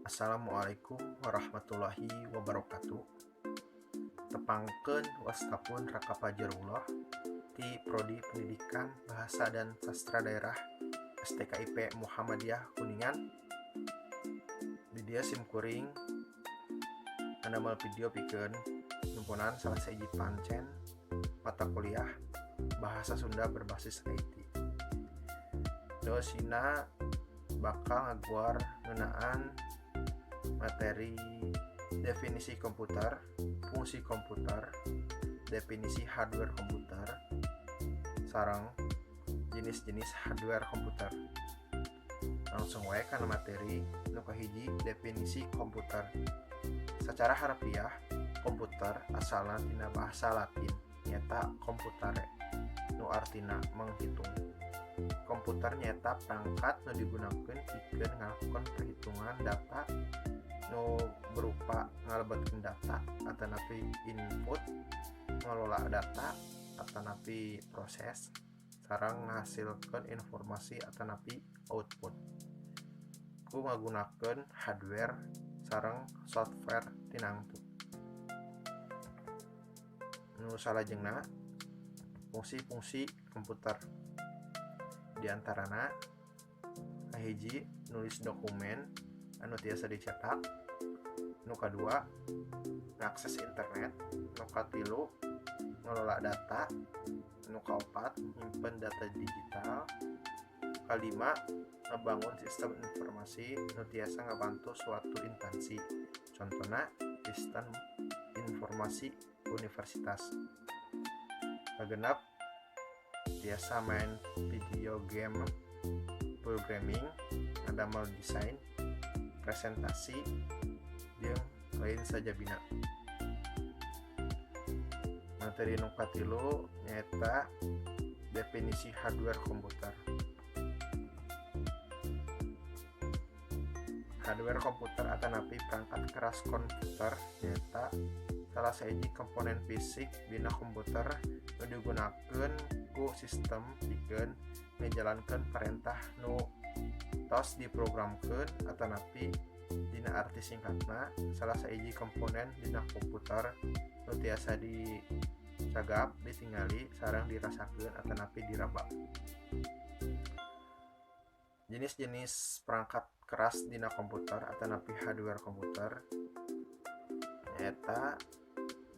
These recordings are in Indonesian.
Assalamualaikum warahmatullahi wabarakatuh. Tepangkeun wastapun raka pajarullah ti Prodi Pendidikan Bahasa dan Sastra Daerah STKIP Muhammadiyah Kuningan. Di dia simkuring andamel video pikeun himpunan salah sahiji pancen mata kuliah Bahasa Sunda berbasis IT. Dosina bakal ngaguar ngeunaan materi definisi komputer, fungsi komputer, definisi hardware komputer, sareng jenis-jenis hardware komputer. Langsung wae kana materi nu kahiji definisi komputer. Secara harfiah, komputer asalna tina basa Latin nyata computare, nu artina menghitung. Komputer nyata perangkat nu digunakeun pikeun ngalakukeun perhitungan data nu berupa ngalebetkeun data atanapi input, ngelola data atanapi proses, sareng ngahasilkeun informasi atanapi output. Ku ngagunakeun hardware sareng software tinangtu. Nu salajengna fungsi-fungsi komputer. Di antarana kahiji nulis dokumen anu tiasa dicetak, nu kadua ngakses internet, nu katilu ngelola data, nu kaopat nyimpen data digital, kalima ngebangun sistem informasi nu tiasa ngabantu suatu instansi, contohna sistem informasi universitas. Kagenep biasa main video game, programming, ngadamel desain, presentasi, jeung lain sajabina. Materi nu katilu nyaeta definisi hardware komputer. Hardware komputer atanapi perangkat keras komputer nyaeta salah sahiji komponen fisik dina komputer nu digunakeun ku sistem pikeun ngajalankeun parentah nu tos diprogramkeun atanapi dina arti singkatna salah sahiji komponen dina komputer nu tiasa dicagap, ditingali, sareng dirasakeun atanapi diraba. Jenis-jenis perangkat keras dina komputer atanapi hardware komputer nyaeta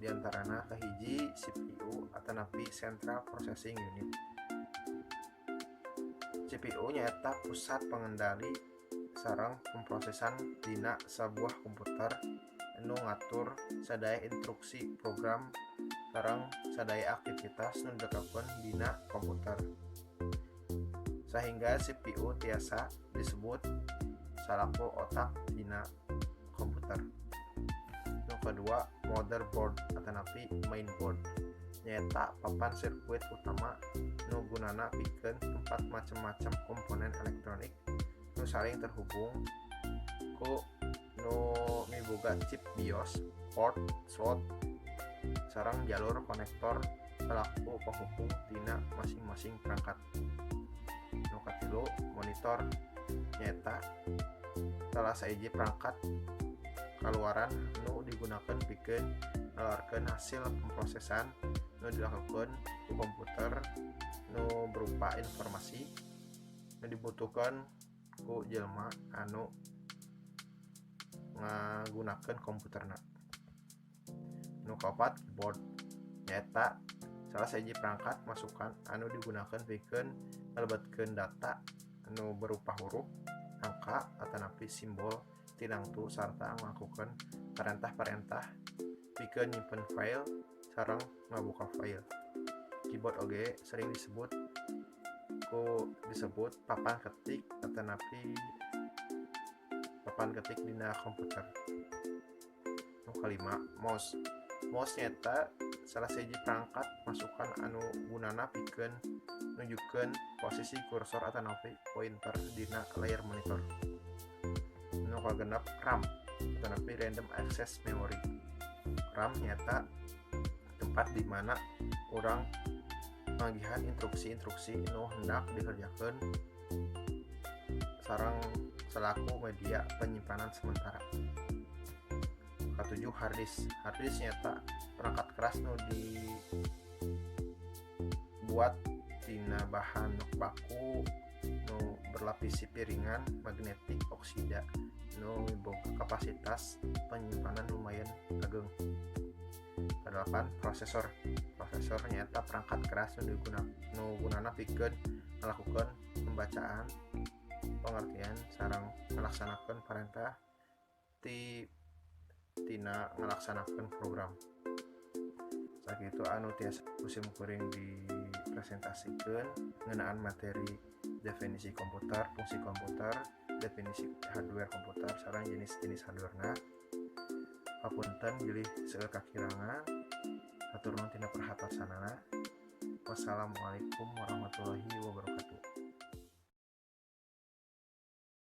diantarana kahiji CPU atanapi Central Processing Unit. CPU nyaeta pusat pengendali sareng pemrosesan dina sabuah komputer anu ngatur sadaya instruksi program sareng sadaya aktivitas nu dilakukeun dina komputer. Sehingga CPU tiasa disebut salaku otak dina komputer. Nu kedua, motherboard atanapi mainboard nyaeta papan sirkuit utama nu gunana pikeun tempat macam-macam komponen elektronik nu saling terhubung ku nu miboga chip BIOS, port, slot, sareng jalur konektor selaku penghubung tina masing-masing perangkat. Nu katilu, monitor nyaeta salah sahiji perangkat kaluaran nu digunakeun pikeun ngaluarkeun hasil pemrosesan nu dilakukeun ku komputer nu berupa informasi nu dibutuhkeun ku jelema anu ngagunakeun komputerna. Nu kaopat, keyboard nyaeta salah sahiji perangkat masukan anu digunakeun pikeun ngalebetkeun data anu berupa huruf, angka atanapi simbol tinangtu sarta melakukan perintah-perintah pikeun nyimpen file sareng ngabuka file. Keyboard oge sering disebut papan ketik atanapi papan ketik dina komputer. Nu kalima, mouse. Mouse nyaeta salah sahiji perangkat masukan anu gunana pikeun nunjukkeun posisi kursor atanapi pointer dina layar monitor. Nu kagenep, RAM atanapi random access memory. RAM nyata tempat di mana orang panggihan instruksi-instruksi nu hendak dikerjakeun sareng selaku media penyimpanan sementara. Ketujuh, hard disk. Hard disk nyata perangkat keras nu dibuat tina bahan baku nu berlapisi piringan magnetik oksida nu boga kapasitas penyimpanan lumayan ageng. Kedelapan, prosesor. Prosesor nyata perangkat keras nu gunana pikeun melakukan pembacaan, pengertian sareng melaksanakan perintah tina ngelaksanakan program. Sakitu anu tiasa musim kuring dipresentasikan ngeunaan materi definisi komputer, fungsi komputer, definisi hardware komputer sareng jenis-jenis hardwarena. Hapunten bilih seueur kakirangan. Hatur nuhun tina perhatosanana. Wassalamualaikum warahmatullahi wabarakatuh.